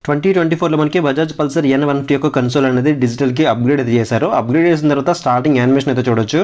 2024లో మనకి Bajaj Pulsar N150 యొక్క console అనేది డిజిటల్కి అప్గ్రేడ్ అయితే చేశారు. అప్గ్రేడ్ చేసిన తర్వాత స్టార్టింగ్ యానిమేషన్ అయితే చూడొచ్చు.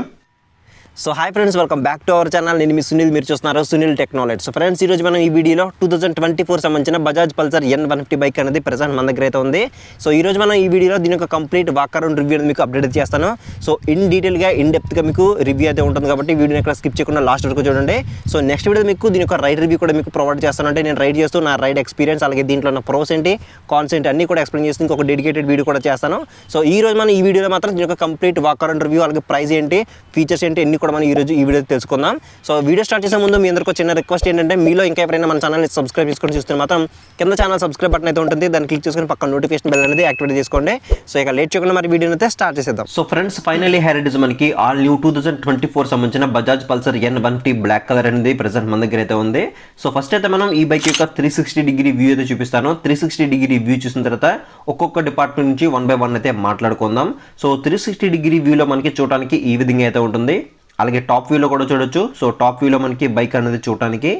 So hi friends, welcome back to our channel. నేను మీ సునీల్, మీరు చూస్తున్నారు సునీల్ టెక్నాలజీ. సో ఫ్రెండ్స్, ఈరోజు మనం ఈ వీడియోలో 2024 సంబంధించిన బజాజ్ పల్సర్ N150 బైక్ అనేది ప్రెజెంట్ మన దగ్గర అయితే ఉంది. సో ఈరోజు మనం ఈ వీడియోలో దీని యొక్క కంప్లీట్ వాక్ అరౌండ్ రివ్యూ మీకు అప్డేట్ చేస్తాను. సో డీటెయిల్గా డెప్త్గా మీకు రివ్యూ అయితే ఉంటుంది కాబట్టి వీడియోని ఎక్కడ స్కిప్ చేయకుండా లాస్ట్ వరకు చూడండి. సో నెక్స్ట్ వీడియో మీకు దీని యొక్క రైడ్ రివ్యూ కూడా మీకు ప్రొవైడ్ చేస్తాను. అంటే నేను రైడ్ చేస్తూ నా రైడ్ ఎక్స్పీరియన్స్, అలాగే దీంట్లో ఉన్న ప్రోస్ ఏంటి, కాన్స్ ఏంటి అన్నీ కూడా ఎక్స్ప్లెయిన్ చేస్తూ ఇంకొక డెడికేటెడ్ వీడియో కూడా చేస్తాను. సో ఈ రోజు మనం ఈ వీడియోలో మాత్రం దీని యొక్క కంప్లీట్ వాక్ అరౌండ్ రివ్యూ, అలాగే ప్రైస్ ఏంటి, ఫీచర్స్ ఏంటి అన్ని కూడా మనం ఈ రోజు ఈ వీడియో తెలుసుకుందాం. సో వీడియో స్టార్ట్ చేసే ముందు మీ అందరికీ చిన్న రిక్వెస్ట్ ఏంటంటే, మీలో ఇంకా ఎవరైనా మన ఛానల్ని సబ్స్క్రైబ్ చేసుకొని చూస్తే మాత్రం కింద ఛానల్ సబ్స్క్రైబ్ బటన్ అయితే ఉంటుంది, దాన్ని క్లిక్ చేసుకొని పక్కన నోటిఫికేషన్ బెల్ అనేది యాక్టివేట్ చేసుకోండి. సో ఇక లేట్ చేయకుండా మరి వీడియోని అయితే స్టార్ట్ చేసేద్దాం. సో ఫ్రెండ్స్, ఫైనల్లీ హెరిటేజ్ మనకి ఆల్ న్యూ 2024 సంబంధించిన Bajaj Pulsar N150 black colour అనేది ప్రెజెంట్ మన దగ్గర అయితే ఉంది. సో ఫస్ట్ అయితే మనం ఈ బైక్ యొక్క 360 డిగ్రీ వ్యూ అయితే చూపిస్తాను. 360 డిగ్రీ వ్యూ చూసిన తర్వాత ఒక్కొక్క డిపార్ట్మెంట్ నుంచి 1 by 1 అయితే మాట్లాడుకుందాం. సో 360 డిగ్రీ వ్యూలో మనకి చూడడానికి ఈ విధంగా అయితే ఉంటుంది. అలాగే టాప్ వ్యూలో కూడా చూడొచ్చు. సో టాప్ వ్యూలో మనకి బైక్ అనేది చూడటానికి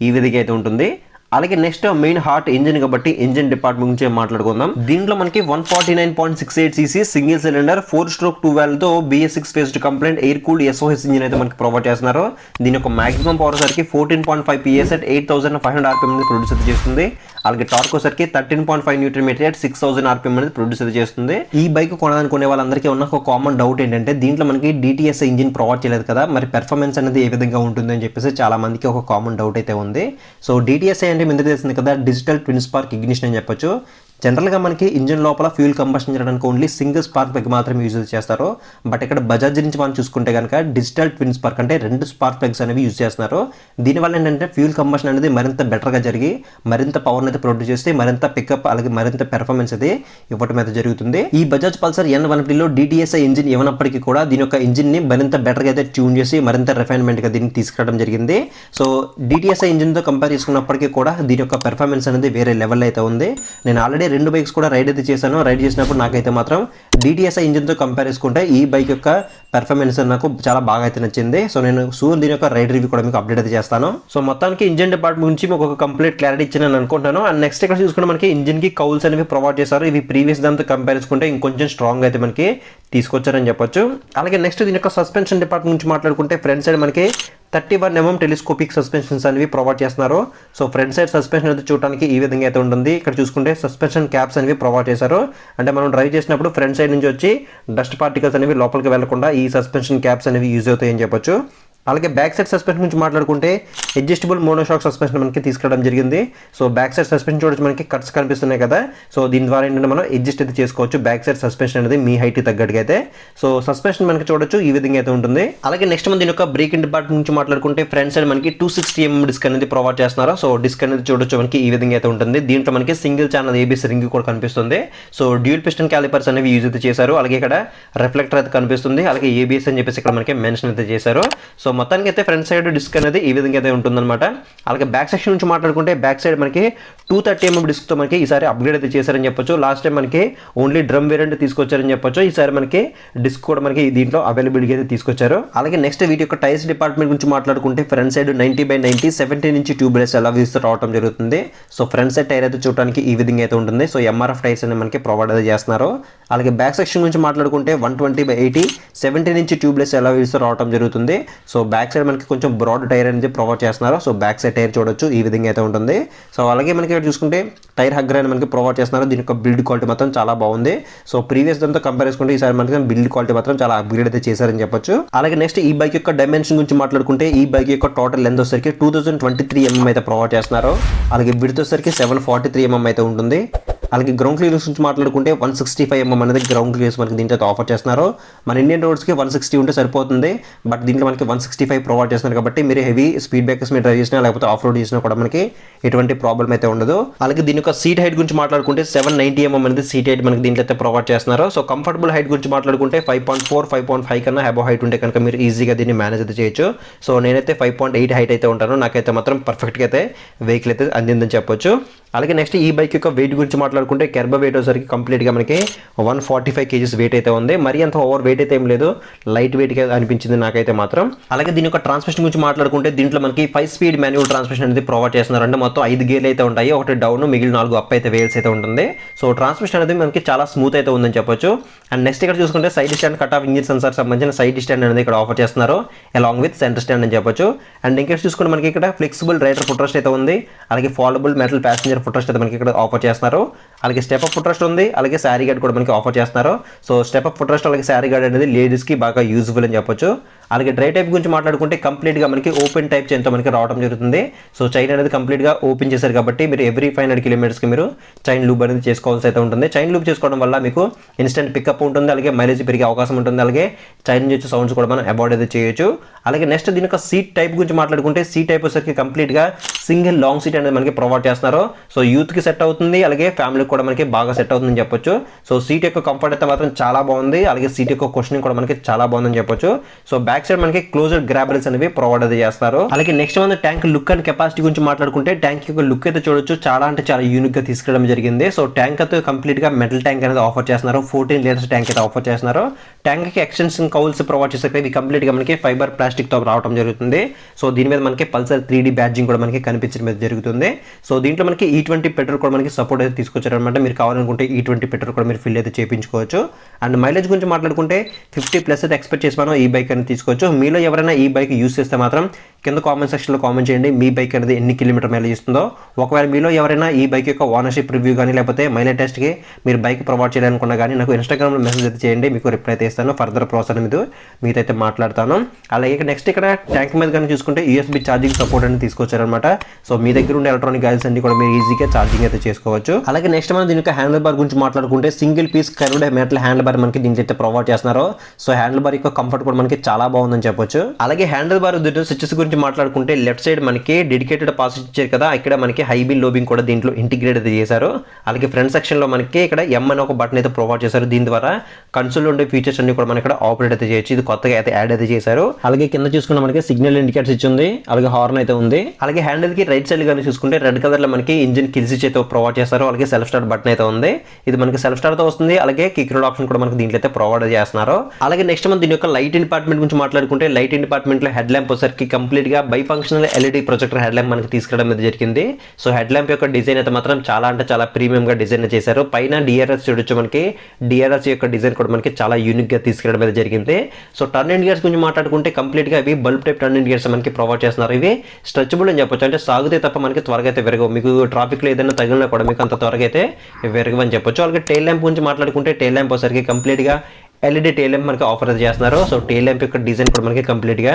ఈ విధంగా అయితే ఉంటుంది. అలాగే నెక్స్ట్ మెయిన్ హార్ట్ ఇంజిన్ కాబట్టి ఇంజిన్ డిపార్ట్మెంట్ గురించి మాట్లాడుకుందాం. దీంట్లో మనకి 149.68 cc single cylinder 4-stroke 2 valve తో BS6 faced complaint air cooled SOS engine అయితే మనకి ప్రొవైడ్ చేస్తున్నారు. దీని యొక్క మాక్సిమం పవర్ సరికి 14.5 PS at 8500 RPM అనేది ప్రొడ్యూస్ అయితే చేస్తుంది. అలాగే టార్క్ వచ్చరికి 13.5 Nm at 6000 RPM అనేది ప్రొడ్యూస్ అయితే చేస్తుంది. ఈ బైక్ కొనాలనుకునే వాళ్ళందరికీ ఉన్న ఒక కామన్ డౌట్ ఏంటంటే, దీంట్లో మనకి DTSI ఇంజిన్ ప్రొవైడ్ చేయలేదు కదా, మరి పెర్ఫార్మెన్స్ అనేది ఏ విధంగా ఉంటుంది అని చెప్పేసి చాలా మందికి ఒక కామన్ డౌట్ అయితే ఉంది. సో DTSI అంటే ముందు తెలిసింది కదా, డిజిటల్ ట్విన్ స్పార్క్ ఇగ్నిషన్ అని చెప్పొచ్చు. జనరల్గా మనకి ఇంజిన్ లోపల ఫ్యూల్ కంబషన్ చేయడానికి ఓన్లీ సింగిల్ స్పార్క్ ప్లగ్ మాత్రమే యూజ్ చేస్తారు. బట్ ఇక్కడ బజాజ్ నుంచి మనం చూసుకుంటే కనుక డిజిటల్ ట్విన్ స్పార్క్ అంటే 2 స్పార్క్ ప్లగ్స్ అనేవి యూజ్ చేస్తున్నారు. దీనివల్ల ఏంటంటే ఫ్యూల్ కంబషన్ అనేది మరింత బెటర్గా జరిగి మరింత పవర్ అయితే ప్రొడ్యూస్ చేస్తే మరింత పికప్ అలాగే మరింత పెర్ఫార్మెన్స్ అయితే ఇవ్వడం అయితే జరుగుతుంది. ఈ బజాజ్ పల్సర్ N150లో DTSI ఇంజిన్ ఇవ్వనప్పటికీ కూడా దీని యొక్క ఇంజిన్ని మరింత బెటర్గా అయితే ట్యూన్ చేసి మరింత రిఫైన్మెంట్గా దీన్ని తీసుకురావడం జరిగింది. సో DTSI ఇంజిన్తో కంపేర్ చేసుకున్నప్పటికీ కూడా దీని యొక్క పెర్ఫార్మెన్స్ అనేది వేరే లెవెల్ అయితే ఉంది. నేను ఆల్రెడీ 2 బైక్స్ కూడా రైడ్ అయితే చేశాను. రైడ్ చేసినప్పుడు నాకైతే మాత్రం DTSI ఇంజిన్తో కంపేర్ చేసుకుంటే ఈ బైక్ యొక్క పెర్ఫార్మెన్స్ నాకు చాలా బాగా అయితే నచ్చింది. సో నేను సూన్ దీని యొక్క రైడ్ రివ్యూ కూడా మీకు అప్డేట్ అయితే చేస్తాను. సో మొత్తానికి ఇంజిన్ డిపార్ట్మెంట్ నుంచి మీకు ఒక కంప్లీట్ క్లారిటీ ఇచ్చాను అనుకుంటాను. అండ్ నెక్స్ట్ ఇక్కడ చూసుకుంటే మనకి ఇంజిన్ కి కౌల్స్ అనేవి ప్రొవైడ్ చేశారు. ఇవి ప్రీవియస్ దాంతో కంపేర్ చేసుకుంటే ఇంకొంచెం స్ట్రాంగ్ అయితే మనకి తీసుకొచ్చారని చెప్పొచ్చు. అలాగే నెక్స్ట్ దీని యొక్క సస్పెన్షన్ డిపార్ట్మెంట్ నుంచి మాట్లాడుకుంటే ఫ్రంట్ సైడ్ మనకి 31 mm టెలిస్కోపిక్ సస్పెన్షన్స్ అనేవి ప్రొవైడ్ చేస్తున్నారు. సో ఫ్రంట్ సైడ్ సస్పెన్షన్ అయితే చూడడానికి ఈ విధంగా అయితే ఉంటుంది. ఇక్కడ చూసుకుంటే సస్పెన్షన్ క్యాప్స్ అనేవి ప్రొవైడ్ చేశారు. అంటే మనం డ్రైవ్ చేసినప్పుడు ఫ్రంట్ సైడ్ నుంచి వచ్చి డస్ట్ పార్టికల్స్ అనేవి లోపలికి వెళ్లకుండా ఈ సస్పెన్షన్ క్యాప్స్ అనేవి యూజ్ అవుతాయని చెప్పొచ్చు. అలాగే బ్యాక్ సైడ్ సస్పెన్షన్ నుంచి మాట్లాడుకుంటే అడ్జస్టబుల్ మోనోషాక్ సస్పెన్షన్ మనకి తీసుకురావడం జరిగింది. సో బ్యాక్ సైడ్ సస్పెన్షన్ చూడొచ్చు, మనకి కట్స్ కనిపిస్తున్నాయి కదా. సో దీని ద్వారా ఏంటంటే మనం అడ్జస్ట్ అయితే చేసుకోవచ్చు బ్యాక్ సైడ్ సస్పెన్షన్ అనేది మీ హైట్ తగ్గట్టుగా అయితే. సో సస్పెన్షన్ మనకి చూడొచ్చు ఈ విధంగా అయితే ఉంటుంది. అలాగే నెక్స్ట్ మనం దీని యొక్క బ్రేకింగ్ డిపార్ట్మెంట్ నుంచి మాట్లాడుకుంటే ఫ్రంట్ సైడ్ మనకి 260 mm డిస్క్ అనేది ప్రొవైడ్ చేస్తున్నారు. సో డిస్క్ అనేది చూడొచ్చు మనకి ఈ విధంగా అయితే ఉంటుంది. దీంట్లో మనకి సింగిల్ ఛానల్ ABS రింగ్ కూడా కనిపిస్తుంది. సో డ్యూల్ పిస్టన్ క్యాలిపర్స్ అనేవి యూజ్ అయితే చేశారు. అలాగే ఇక్కడ రిఫ్లెక్టర్ అయితే కనిపిస్తుంది. అలాగే ABS అని చెప్పేసి ఇక్కడ మనకి మెన్షన్ అయితే చేశారు. సో మొత్తానికి అయితే ఫ్రంట్ సైడ్ డిస్క్ అనేది ఈ విధంగా అయితే ఉంటుందన్నమాట. అలాగే బ్యాక్ సెక్షన్ నుంచి మాట్లాడుకుంటే బ్యాక్ సైడ్ మనకి 230 mm డిస్క్ తో మనకి ఈసారి అప్గ్రేడ్ అయితే చేశారని చెప్పొచ్చు. లాస్ట్ టైం మనకి ఓన్లీ డ్రమ్ వేరియంట్ తీసుకొచ్చారని చెప్పొచ్చు. ఈసారి మనకి డిస్క్ కూడా మనకి దీంట్లో అవైలబిలిటీ అయితే తీసుకొచ్చారు. అలాగే నెక్స్ట్ వీటి యొక్క టైర్స్ డిపార్ట్మెంట్ గురించి మాట్లాడుకుంటే ఫ్రంట్ సైడ్ 90/90 17 ఇంచ్ ట్యూబ్లెస్ అలావిస్ రావడం జరుగుతుంది. సో ఫ్రంట్ సైడ్ టైర్ అయితే చూడడానికి ఈ విధంగా అయితే ఉంటుంది. సో MRF టైర్స్ అనేది మనకి ప్రొవైడ్ అయితే చేస్తున్నారు. అలాగే బ్యాక్ సెక్షన్ గురించి మాట్లాడుకుంటే 120/80 17 ఇంచ్ ట్యూబ్లెస్ అలావిస్ రావడం జరుగుతుంది. సో బ్యాక్ సైడ్ మనకి కొంచెం బ్రాడ్ టైర్ అనేది ప్రొవైడ్ చేస్తున్నారు. సో బ్యాక్ సైడ్ టైర్ చూడొచ్చు ఈ విధంగా అయితే ఉంటుంది. సో అలాగే మనకి ఇక్కడ చూసుకుంటే టైర్ హగ్గర్ అని మనకి ప్రొవైడ్ చేస్తున్నారు. దీని యొక్క బిల్డ్ క్వాలిటీ మాత్రం చాలా బాగుంది. సో ప్రీవియస్ దాంతో కంపేర్ చేసుకుంటే ఈసారి మనకి బిల్డ్ క్వాలిటీ మాత్రం చాలా అప్గ్రేడ్ అయితే చేశారని చెప్పొచ్చు. అలాగే నెక్స్ట్ ఈ బైక్ యొక్క డైమెన్షన్ గురించి మాట్లాడుకుంటే ఈ బైక్ యొక్క టోటల్ లెంత్ వచ్చేసరికి 2023 mm అయితే ప్రొవైడ్ చేస్తున్నారు. అలాగే విడ్త్ వచ్చేసరికి 743 mm అయితే ఉంటుంది. అలాగే గ్రౌండ్ క్లియరెన్స్ గురించి మాట్లాడుకుంటే 165 mm అనేది గ్రౌండ్ క్లియరెన్స్ మనకి దీంట్లో ఆఫర్ చేస్తున్నారు. మన ఇండియన్ రోడ్స్కి 160 ఉంటే సరిపోతుంది. బట్ దీంట్లో మనకి 165 ప్రొవైడ్ చేస్తున్నారు కాబట్టి మీరు హెవీ స్పీడ్ బ్రేకర్స్ మీద డ్రైవ్ చేసినా లేకపోతే ఆఫ్ రోడ్ చేసినా కూడా మనకి ఎటువంటి ప్రాబ్లం అయితే ఉండదు. అలాగే దీని యొక్క సీట్ హైట్ గురించి మాట్లాడుకుంటే 790 mm అనేది సీట్ హైట్ మనకి దీంట్లో అయితే ప్రొవైడ్ చేస్తున్నారు. సో కంఫర్టబుల్ హైట్ గురించి మాట్లాడుకుంటే 5.4 5.5 కన్నా అబవ్ హైట్ ఉంటే కనుక మీరు ఈజీగా దీన్ని మేనేజ్ అయితే చేయొచ్చు. సో నేనైతే 5.8 హైట్ అయితే ఉంటాను. నాకైతే మాత్రం పర్ఫెక్ట్గా అయితే వెహికల్ అయితే అందిందని చెప్పొచ్చు. అలాగే నెక్స్ట్ ఈ బైక్ యొక్క వెయిట్ గురించి మాట్లాడుకుంటే మాట్లాడుకుంటే కెర్బా వెయిట్ వచ్చేసరికి కంప్లీట్గా మనకి 145 kgs వెయిట్ అయితే ఉంది. మరి అంత ఓవర్ వెయిట్ అయితే ఏం లేదు, లైట్ వెయిట్గా అనిపించింది నాకైతే మాత్రం. అలాగే దీని యొక్క ట్రాన్స్మిషన్ గురించి మాట్లాడుకుంటే దీంట్లో మనకి 5 స్పీడ్ మాన్యువల్ ట్రాన్స్మిషన్ అనేది ప్రొవైడ్ చేస్తున్నారు. అంటే మొత్తం 5 గేర్లు అయితే ఉంటాయి, ఒకటి డౌన్ మిగిలిన 4 అప్ అయితే వేల్స్ అయితే ఉంటుంది. సో ట్రాన్స్మిషన్ అనేది మనకి చాలా స్మూత్ అయితే ఉందని చెప్పొచ్చు. అండ్ నెక్స్ట్ ఇక్కడ చూసుకుంటే side stand cut off engine sensor సంబంధించిన సైడ్ స్టాండ్ అనేది ఇక్కడ ఆఫర్ చేస్తున్నారు, అలాంగ్ విత్ సెంటర్ స్టాండ్ అని చెప్పొచ్చు. అండ్ ఇంకా చూసుకుంటే మనకి ఇక్కడ ఫ్లెక్సిబుల్ రైడర్ ఫుట్ రెస్ట్ అయితే ఉంది, అలాగే foldable metal passenger foot rest అయితే మనకి ఇక్కడ ఆఫర్ చేస్తున్నారు. అలాగే స్టెప్ అప్ ఫుట్ రెస్ట్ ఉంది, అలాగే శారీ గార్డ్ కూడా మనకి ఆఫర్ చేస్తున్నారు. So step up foot rest అలాగే శారీ గార్డ్ అనేది లేడీస్కి బాగా యూజ్ఫుల్ అని చెప్పొచ్చు. అలాగే డ్రై టైప్ గురించి మాట్లాడుకుంటే కంప్లీట్గా మనకి ఓపెన్ టైప్ చైన్తో మనకి రావడం జరుగుతుంది. సో చైన్ అనేది కంప్లీట్గా ఓపెన్ చేశారు కాబట్టి మీరు ఎవ్రీ 500 kilometers మీరు చైన్ లూప్ అనేది చేసుకోవాల్సి అయితే ఉంటుంది. చైన్ లూప్ చేసుకోవడం వల్ల మీకు ఇన్స్టెంట్ పికప్ ఉంటుంది, అలాగే మైలేజ్ పెరిగే అవకాశం ఉంటుంది, అలాగే చైన్ నుంచి వచ్చే సౌండ్స్ కూడా మనం అవాయిడ్ అయితే చేయొచ్చు. అలాగే నెక్స్ట్ దీని యొక్క సీట్ టైప్ గురించి మాట్లాడుకుంటే సీట్ టైప్ వచ్చేసరికి కంప్లీట్గా సింగిల్ లాంగ్ సీట్ అనేది మనకి ప్రొవైడ్ చేస్తున్నారు. సో యూత్కి సెట్ అవుతుంది, అలాగే ఫ్యామిలీకి కూడా మనకి బాగా సెట్ అవుతుందని చెప్పొచ్చు. సో సీట్ యొక్క కంఫర్ట్ అయితే మాత్రం చాలా బాగుంది, అలాగే సీట్ యొక్క క్వశ్చనింగ్ కూడా మనకి చాలా బాగుందని చెప్పొచ్చు. సో బ్యాక్ సైడ్ మనకి క్లోజ్డ్ గ్రాబెల్స్ అనేవి ప్రొవైడ్ అయితే చేస్తారు. అలాగే నెక్స్ట్ మన ట్యాంక్ లుక్ అండ్ కెపాసిటీ గురించి మాట్లాడుకుంటే ట్యాంక్ యొక్క లుక్ అయితే చూడొచ్చు, చాలా అంటే చాలా యూనిక్ గా తీసుకురావడం జరిగింది. సో ట్యాంక్ అయితే కంప్లీట్ గా మెటల్ ట్యాంక్ అనేది ఆఫర్ చేస్తున్నారు, 14 liters ట్యాంక్ అయితే ఆఫర్ చేస్తున్నారు. ట్యాంక్ కి ఎక్స్టెన్షన్ కౌల్స్ ప్రొవైడ్ చేస్తే ఇది కంప్లీట్ గా మనకి ఫైబర్ ప్లాస్టిక్ తో రావడం జరుగుతుంది. సో దీని మీద మనకి పల్సర్ 3D బ్యాడ్జింగ్ కూడా మనకి కనిపించడం జరుగుతుంది. సో దీంట్లో మనకి E20 పెట్రోల్ కూడా మనకి సపోర్ట్ అయితే తీసుకొచ్చారు అనమాట. మీరు కావాలనుకుంటే E20 పెట్రోల్ కూడా మీరు ఫిల్ అయితే చేయించుకోవచ్చు. అండ్ మైలేజ్ గురించి మాట్లాడుకుంటే 50+ అయితే ఎక్స్పెక్ట్ చేసి మనం ఈ బైక్ అనేది తీసుకోవచ్చు. మీలో ఎవరైనా ఈ బైక్ యూస్ చేస్తే మాత్రం కింద కామెంట్ సెక్షన్లో కామెంట్ చేయండి మీ బైక్ అనేది ఎన్ని కిలోమీటర్ మైలేజ్ ఇస్తుందో. ఒకవేళ మీలో ఎవరైనా ఈ బైక్ యొక్క ఓనర్షిప్ రివ్యూ కానీ లేకపోతే మైలేజ్ టెస్ట్కి మీరు బైక్ ప్రొవైడ్ చేయాలనుకున్నా కానీ నాకు ఇన్స్టాగ్రామ్లో మెసేజ్ అయితే చేయండి, మీకు రిప్లై అయితే ఇస్తాను. ఫర్దర్ ప్రాసెస్ మీద మీతో అయితే మాట్లాడతాను. అలాగే నెక్స్ట్ ఇక్కడ ట్యాంక్ మీద కానీ చూసుకుంటే USB ఛార్జింగ్ సపోర్ట్ అనేది తీసుకొచ్చారనమాట. సో మీ దగ్గర ఉండే ఎలక్ట్రానిక్ గ్యాజెట్స్ అన్ని కూడా మీరు ఈజీగా ఛార్జింగ్ అయితే చేసుకోవచ్చు. అలాగే నెక్స్ట్ మనం దీని యొక్క హ్యాండిల్ బార్ గురించి మాట్లాడుకుంటే single piece curved metal handle bar మనకి దీంట్లో అయితే ప్రొవైడ్ చేస్తున్నారు. సో హ్యాండిల్ బార్ యొక్క కంఫర్ట్ కూడా మనకి చాలా బాగుందని చెప్పొచ్చు. అలాగే హ్యాండిల్ బార్ స్విచెస్ గురించి మాట్లాడుకుంటే లెఫ్ట్ సైడ్ మనకి డెడికేటెడ్ పాస్ ఇచ్చారు కదా, ఇక్కడ మనకి హై బీమ్ లో బీమ్ కూడా దీంట్లో ఇంటిగ్రేట్ అయితే చేశారు. అలాగే ఫ్రంట్ సెక్షన్ లో మనకి ఇక్కడ M అని ఒక బటన్ అయితే ప్రొవైడ్ చేశారు. దీని ద్వారా కన్సోల్ ఉండే ఫీచర్స్ అన్ని కూడా మనం ఇక్కడ ఆపరేట్ అయితే చేయొచ్చు. ఇది కొత్తగా అయితే యాడ్ అయితే చేశారు. అలాగే కింద చూసుకున్న మనకి సిగ్నల్ ఇండికేటర్స్ ఇచ్చింది, అలాగే హార్న్ అయితే ఉంది. అలాగే హ్యాండిల్ కి రైట్ సైడ్ గానీ చూసుకుంటే రెడ్ కలర్ లో మనకి ఇంజిన్ కిల్ స్విచ్ అయితే ప్రొవైడ్ చేస్తారు. అలాగే సెల్ఫ్ స్టార్ట్ బటన్ అయితే ఉంది, ఇది మనకి సెల్ఫ్ స్టార్ట్ తో వస్తుంది. అలాగే కిక్ రోడ్ ఆప్షన్ కూడా మనకి దీంట్లో అయితే ప్రొవైడ్ చేస్తున్నారు. అలాగే నెక్స్ట్ మనం దీని యొక్క లైట్ డిపార్ట్మెంట్ గురించి మాట్లాడుకుంటే లైట్ డిపార్ట్మెంట్ లో హెడ్ ల్యాంప్ వచ్చేసరికి కంప్లీట్ గా by functional LED projector head lamp మనకి తీసుకురావడం అనేది జరిగింది. సో హెడ్ ల్యాంప్ యొక్క డిజైన్ అయితే మాత్రం చాలా అంటే చాలా ప్రీమియం గా డిజైన్ చేశారు. పైన DRS చూడొచ్చు, మనకి DRS యొక్క డిజైన్ కూడా మనకి చాలా యూనిక్ గా తీసుకురావడం అనేది జరిగింది. సో టర్న్ అండ్ గేర్స్ గురించి మాట్లాడుకుంటే కంప్లీట్ గా ఇవి bulb type turn and gears మనకి ప్రొవైడ్ చేస్తున్నారు. ఇవి స్ట్రెచబుల్ అని చెప్పొచ్చు, అంటే సాగితే తప్ప మనకి త్వరగా అయితే విరగవు. మీకు ట్రాఫిక్ లో ఏదైనా తగిలినా కూడా మీకు అంత త్వరగా అయితే విరగవని చెప్పొచ్చు. అలాగే టైల్ ల్యాంప్ గురించి మాట్లాడుకుంటే టైల్ ల్యాంప్ వచ్చేసరికి కంప్లీట్ గా LED టైల్ ల్యాంప్ మనకి ఆఫర్ అయితే చేస్తున్నారు. సో టైల్ ల్యాంప్ యొక్క డిజైన్ కూడా మనకి కంప్లీట్ గా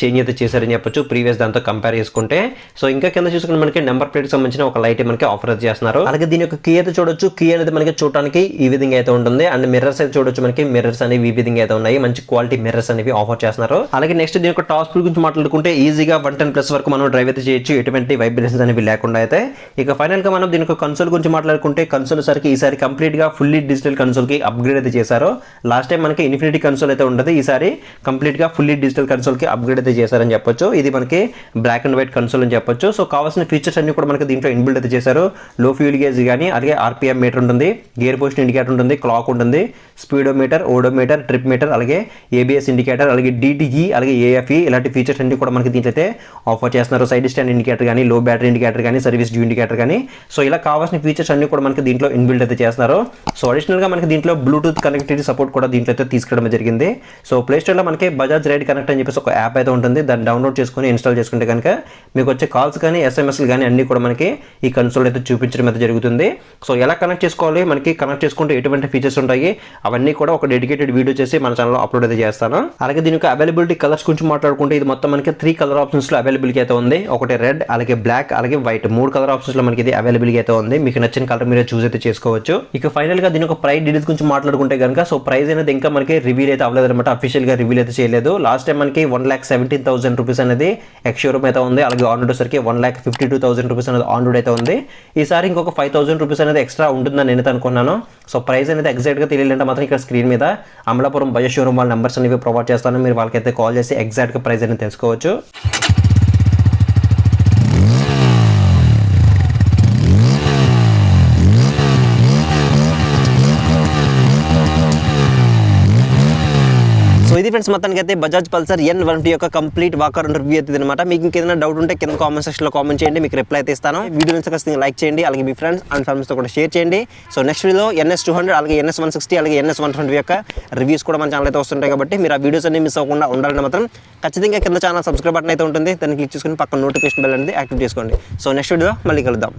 చేంజ్ అయితే చేశారని చెప్పొచ్చు ప్రీవియస్ దాంతో కంపేర్ చేసుకుంటే. సో ఇంకా కింద చూసుకుంటే మనకి నెంబర్ ప్లేట్ సంబంధించిన ఒక లైట్ మనకి ఆఫర్ అయితే చేస్తున్నారు. అలాగే దీని యొక్క కీ అయితే చూడొచ్చు, కీ అనేది మనకి చూడడానికి ఈ విధంగా అయితే ఉంటుంది. అండ్ మిర్రర్స్ అయితే చూడొచ్చు, మనకి మిర్రర్స్ అనేవి ఈ విధంగా అయితే ఉన్నాయి, మంచి క్వాలిటీ మిర్రర్స్ అనేవి ఆఫర్ చేస్తున్నారు. అలాగే నెక్స్ట్ దీని యొక్క టాప్ స్పీడ్ గురించి మాట్లాడుకుంటే ఈజీగా 110+ వరకు మనం డ్రైవ్ అయితే చేయొచ్చు, ఎటువంటి వైబ్రేషన్స్ అనేవి లేకుండా అయితే. ఇక ఫైనల్ గా మనం దీని యొక్క కన్సోల్ గురించి మాట్లాడుకుంటే కన్సోల్ సరికి ఈసారి కంప్లీట్ గా ఫుల్లీ డిజిటల్ కన్సోల్ కి అప్గ్రేడ్ అయితే చేశారు. లాస్ట్ టైం మనకి ఇన్ఫినిటీ కన్సోల్ అయితే ఉండదు, ఈసారి కంప్లీట్ గా ఫుల్లీ డిజిటల్ కన్సోల్ కి అప్గ్రేడ్ అయితే చేశారని చెప్పొచ్చు. ఇది మనకి బ్లాక్ అండ్ వైట్ కన్సోల్ అని చెప్పొచ్చు. సో కావాల్సిన ఫీచర్స్ అన్ని కూడా మనకి దీంట్లో ఇన్బిల్డ్ అయితే చేశారు. లో ఫ్యూల్ గేజ్ కానీ, అలాగే RPM మీటర్ ఉంటుంది, గేర్ పొజిషన్ ఇండికేటర్ ఉంటుంది, క్లాక్ ఉంటుంది, స్పీడోమీటర్, ఓడోమీటర్, ట్రిప్ మీటర్, అలాగే ABS ఇండికేటర్, అలాగే DTE, అలాగే AFE ఇలాంటి ఫీచర్స్ అన్ని కూడా మనకి దీంట్లో అయితే ఆఫర్ చేస్తున్నారు. సైడ్ స్టాండ్ ఇండికేటర్ కానీ, లో బ్యాటరీ ఇండికేటర్ కానీ, సర్వీస్ డ్యూ ఇండికేటర్ కానీ. సో ఇలా కావాల్సిన ఫీచర్స్ అన్ని కూడా మనకి దీంట్లో ఇన్బిల్డ్ అయితే చేస్తున్నారు. సో అడిషనల్ గా మనకి దీంట్లో బ్లూటూత్ కనెక్టివిటీ సపోర్ట్ కూడా దీంట్లో అయితే తీసుకోవడం జరిగింది. సో ప్లే స్టోర్ లో మనకి బజాజ్ రైడ్ కనెక్ట్ అని చెప్పేసి ఒక యాప్ అయితే ఉంటుంది, దాన్ని డౌన్లోడ్ చేసుకుని ఇన్స్టాల్ చేసుకుంటే కనుక మీకు వచ్చే కాల్స్ కానీ SMS కానీ అన్ని కూడా మనకి ఈ కన్సోల్ అయితే చూపించడం అయితే జరుగుతుంది. సో ఎలా కనెక్ట్ చేసుకోవాలి, మనకి కనెక్ట్ చేసుకుంటే ఎటువంటి ఫీచర్స్ ఉంటాయి అవన్నీ కూడా ఒక డెడికేటెడ్ వీడియో చేసి మన ఛానల్లో అప్లోడ్ అయితే చేస్తాను. అలాగే దీని యొక్క అవైలబిలిటీ కలర్స్ గురించి మాట్లాడుకుంటే ఇది మొత్తం మనకి 3 కలర్ ఆప్షన్స్ లో అవైలబిలిటీ అయితే ఉంది. ఒకటి రెడ్, అలాగే బ్లాక్, అలాగే వైట్, 3 కలర్ ఆప్షన్స్ లో మనకి ఇది అవైలబిలిటీ అయితే ఉంది. మీకు నచ్చిన కలర్ మీరే చూస్ అయితే చేసుకోవచ్చు. ఇక ఫైనల్ గా దీని యొక్క ప్రైస్ డీటెయిల్స్ గురించి మాట్లాడుకుంటే కనుక సో ప్రైస్ అనేది ఇంకా మనకి రివీల్ అయితే అవ్వలేదు అనమాట, అఫీషియల్ గా రివీల్ అయితే చేయలేదు. లాస్ట్ టైం మనకి 1,17,000 రూపీస్ అనేది ఎక్స్షోరూమ్ అయితే ఉంది. అలాగే ఆన్ రోడ్ సరికి 1,52,000 రూపీస్ అనేది ఆన్ రోడ్ అయితే ఉంది. ఈసారి ఇంకొక 5,000 రూపీస్ అనేది ఎక్స్ట్రా ఉంటుందని నేనైతే అనుకున్నాను. సో ప్రైస్ అనేది ఎగ్జాక్ట్ గా తెలియాలంటే మాత్రం ఇక్కడ స్క్రీన్ మీద అమలాపురం బజాజ్ షోరూమ్ వాళ్ళ నెంబర్స్ అనేవి ప్రొవైడ్ చేస్తాను, మీరు వాళ్ళకైతే కాల్ చేసి ఎగ్జాక్ట్ గా ప్రైస్ అనేది తెలుసుకోవచ్చు. ఇది ఫ్రెండ్స్ మొత్తానికి అయితే బజాజ్ పల్సర్ N150 యొక్క కంప్లీట్ వాకర్ రివ్యూ అయితే అనమాట. మీకు ఇంకేదైనా డౌట్ ఉంటే కింద కామెంట్ సెక్షన్లో కామెంట్ చేయండి, మీకు రిప్లై అయితే ఇస్తాను. వీడియో నుంచి ఖచ్చితంగా లైక్ చేయండి, అలాగే మీ ఫ్రెండ్స్ అండ్ ఫ్యామిలీస్తో కూడా షేర్ చేయండి. సో నెక్స్ట్ వీడియోలో NS200 అలాగే NS160 అలాగే NS120 యొక్క రివ్యూస్ కూడా మన ఛానల్ అయితే వస్తుంటాయి కాబట్టి మీరు ఆ వీడియోస్ అన్ని మిస్ అవ్వకుండా ఉండాలని మాత్రం ఖచ్చితంగా కింద ఛానల్ సబ్స్క్రైబ్ బటన్ అయితే ఉంటుంది, దాన్ని క్లిక్ చేసుకుని పక్కన నోటిఫికేషన్ బెల్ అనేది యాక్టివ్ చేసుకోండి. సో నెక్స్ట్ వీడియో మళ్ళీ కలుద్దాం.